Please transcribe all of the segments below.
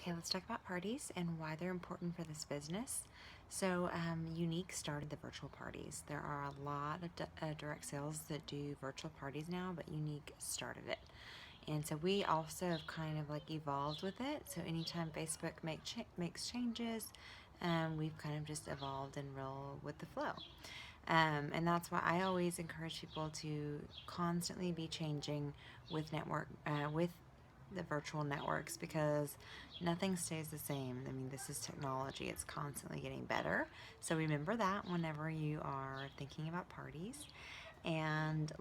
Okay, let's talk about parties and why they're important for this business. So, Unique started the virtual parties. There are a lot of direct sales that do virtual parties now, but Unique started it. And so we also have kind of like evolved with it. So anytime Facebook makes changes, we've kind of just evolved and roll with the flow. And that's why I always encourage people to constantly be changing with the virtual networks, because nothing stays the same. I mean, this is technology, it's constantly getting better. So remember that whenever you are thinking about parties. And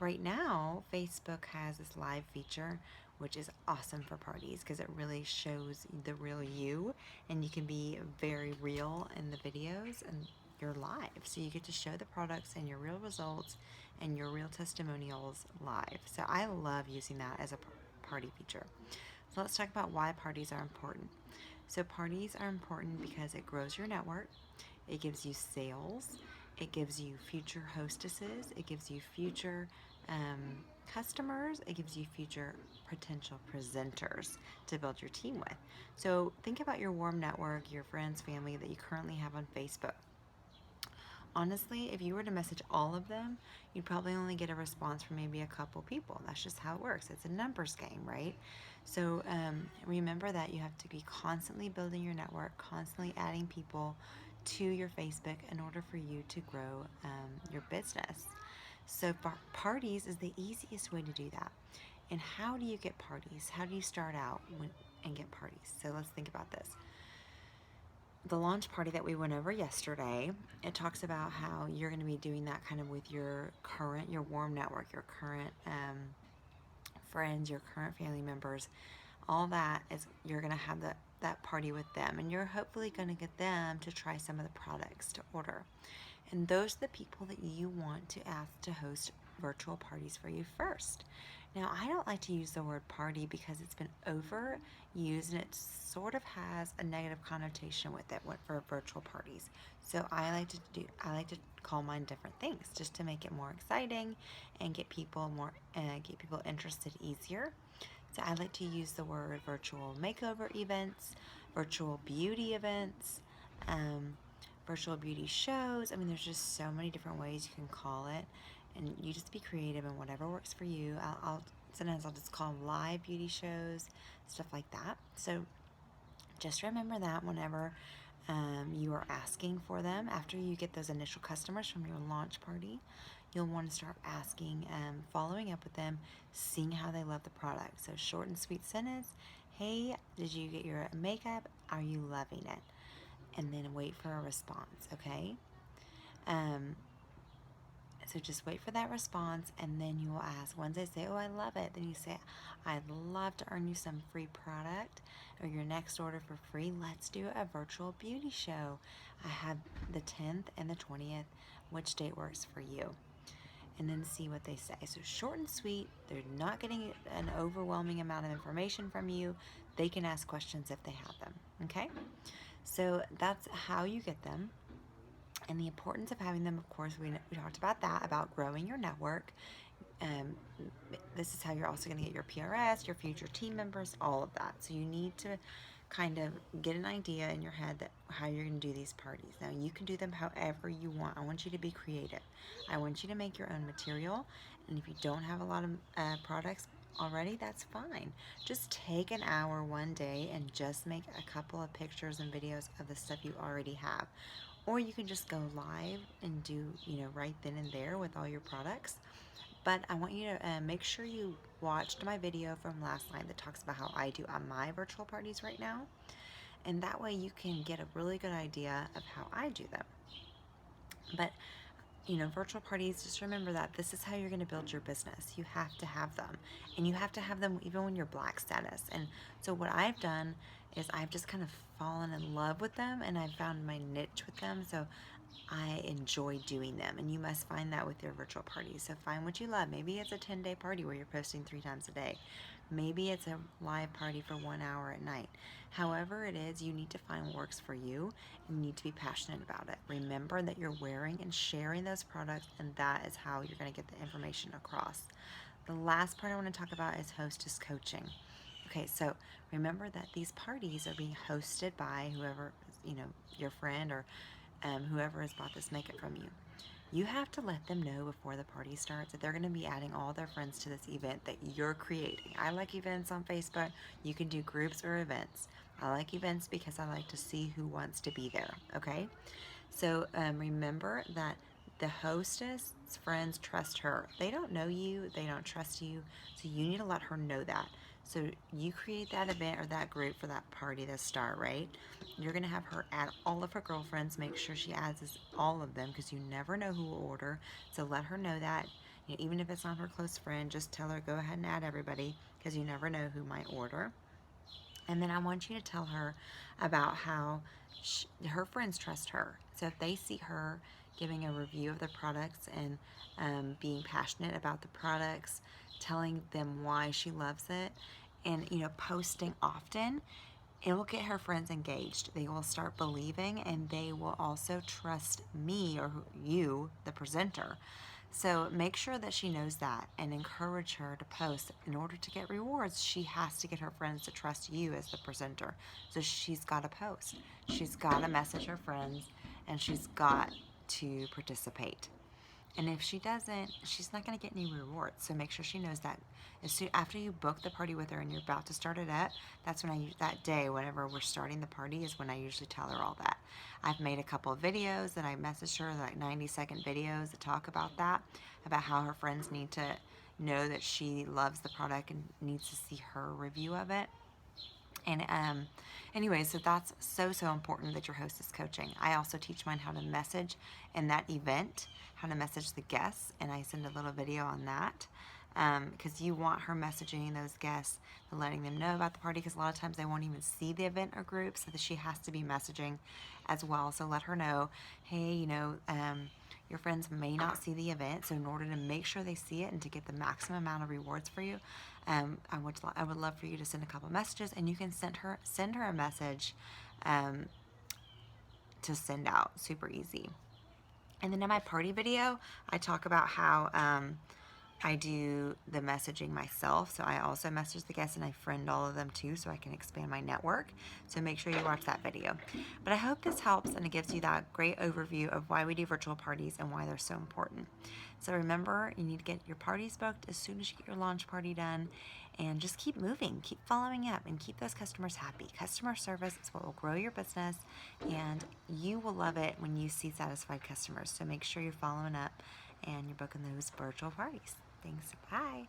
right now, Facebook has this live feature, which is awesome for parties because it really shows the real you, and you can be very real in the videos, and you're live. So you get to show the products and your real results and your real testimonials live. So I love using that as a party feature. So let's talk about why parties are important. So parties are important because it grows your network, it gives you sales, it gives you future hostesses, it gives you future customers, it gives you future potential presenters to build your team with. So think about your warm network, your friends, family that you currently have on Facebook. Honestly, if you were to message all of them, you'd probably only get a response from maybe a couple people. That's just how it works. It's a numbers game, right? So remember that you have to be constantly building your network, constantly adding people to your Facebook in order for you to grow your business. So parties is the easiest way to do that. And how do you get parties? How do you start out and get parties? So let's think about this. The launch party that we went over yesterday, it talks about how you're going to be doing that kind of with your warm network, your current friends, your current family members. All that is, you're going to have that party with them, and you're hopefully going to get them to try some of the products to order. And those are the people that you want to ask to host virtual parties for you first. Now, I don't like to use the word party because it's been overused and it sort of has a negative connotation with it for virtual parties. So I like to call mine different things just to make it more exciting and get people interested easier. So I like to use the word virtual makeover events, virtual beauty events, um, virtual beauty shows. I mean, there's just so many different ways you can call it, and you just be creative and whatever works for you. Sometimes I'll just call them live beauty shows, stuff like that. So just remember that whenever you are asking for them, after you get those initial customers from your launch party, you'll want to start asking, following up with them, seeing how they love the product. So short and sweet sentence, hey, did you get your makeup? Are you loving it? And then wait for a response, okay? Um, so just wait for that response, and then you will ask. Once they say, oh, I love it, then you say, I'd love to earn you some free product or your next order for free. Let's do a virtual beauty show. I have the 10th and the 20th. Which date works for you? And then see what they say. So short and sweet. They're not getting an overwhelming amount of information from you. They can ask questions if they have them, okay? So that's how you get them. And the importance of having them, of course, we talked about that, about growing your network. Um, this is how you're also going to get your PRS, your future team members, all of that. So you need to kind of get an idea in your head that how you're going to do these parties. Now you can do them however you want. I want you to be creative. I want you to make your own material. And if you don't have a lot of products already, that's fine. Just take an hour one day and just make a couple of pictures and videos of the stuff you already have. Or you can just go live and do, right then and there with all your products. But I want you to make sure you watched my video from last night that talks about how I do on my virtual parties right now. And that way you can get a really good idea of how I do them. But virtual parties, just remember that this is how you're going to build your business. You have to have them, and you have to have them even when you're black status. And so what I've done is I've just kind of fallen in love with them, and I've found my niche with them. So I enjoy doing them, and you must find that with your virtual parties. So find what you love. Maybe it's a 10-day party where you're posting 3 times a day. Maybe it's a live party for 1 hour at night. However it is, you need to find what works for you, and you need to be passionate about it. Remember that you're wearing and sharing those products, and that is how you're going to get the information across. The last part I want to talk about is hostess coaching. Okay, so remember that these parties are being hosted by whoever, your friend or whoever has bought this makeup from you. You have to let them know before the party starts that they're going to be adding all their friends to this event that you're creating. I like events on Facebook. You can do groups or events. I like events because I like to see who wants to be there, okay? So remember that the hostess friends trust her. They don't know you, they don't trust you, so you need to let her know that. So you create that event or that group for that party to start, right? You're gonna have her add all of her girlfriends. Make sure she adds all of them because you never know who will order. So let her know that. Even if it's not her close friend, just tell her go ahead and add everybody because you never know who might order. And then I want you to tell her about how her friends trust her. So if they see her giving a review of the products and being passionate about the products, telling them why she loves it, and posting often, it will get her friends engaged. They will start believing and they will also trust me or you, the presenter. So make sure that she knows that and encourage her to post. In order to get rewards, she has to get her friends to trust you as the presenter. So she's got to post. She's got to message her friends and she's got to participate. And if she doesn't, she's not going to get any rewards. So make sure she knows that. As soon after you book the party with her and you're about to start it up, that's when that day, whenever we're starting the party, is when I usually tell her all that. I've made a couple of videos that I messaged her, like 90-second videos that talk about that, about how her friends need to know that she loves the product and needs to see her review of it. And anyway, so that's so important that your host is coaching. I also teach mine how to message in that event, how to message the guests, and I send a little video on that because you want her messaging those guests and letting them know about the party because a lot of times they won't even see the event or group, so that she has to be messaging as well. So let her know, hey, your friends may not see the event, so in order to make sure they see it and to get the maximum amount of rewards for you, I would love for you to send a couple messages, and you can send her a message to send out. Super easy. And then in my party video, I talk about how I do the messaging myself. So I also message the guests and I friend all of them too so I can expand my network. So make sure you watch that video. But I hope this helps and it gives you that great overview of why we do virtual parties and why they're so important. So remember, you need to get your parties booked as soon as you get your launch party done, and just keep moving, keep following up, and keep those customers happy. Customer service is what will grow your business, and you will love it when you see satisfied customers. So make sure you're following up and you're booking those virtual parties. Thanks. Bye.